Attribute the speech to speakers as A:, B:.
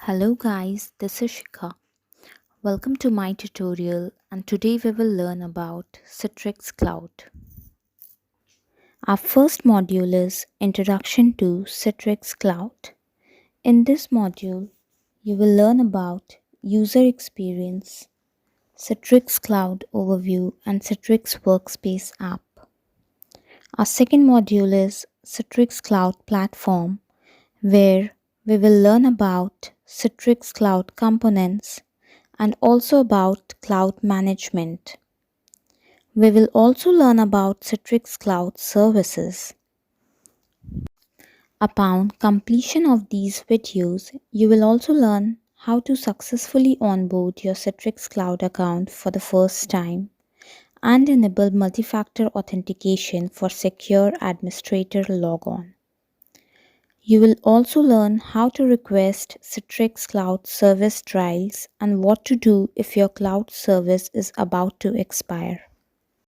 A: Hello guys, this is Shikha. Welcome to my tutorial and today we will learn about Citrix Cloud. Our first module is Introduction to Citrix Cloud. In this module, you will learn about user experience, Citrix Cloud overview and Citrix Workspace app. Our second module is Citrix Cloud Platform where we will learn about Citrix Cloud components and also about cloud management. We will also learn about Citrix Cloud services. Upon completion of these videos, you will also learn how to successfully onboard your Citrix Cloud account for the first time and enable multi-factor authentication for secure administrator logon. You will also learn how to request Citrix Cloud service trials and what to do if your cloud service is about to expire.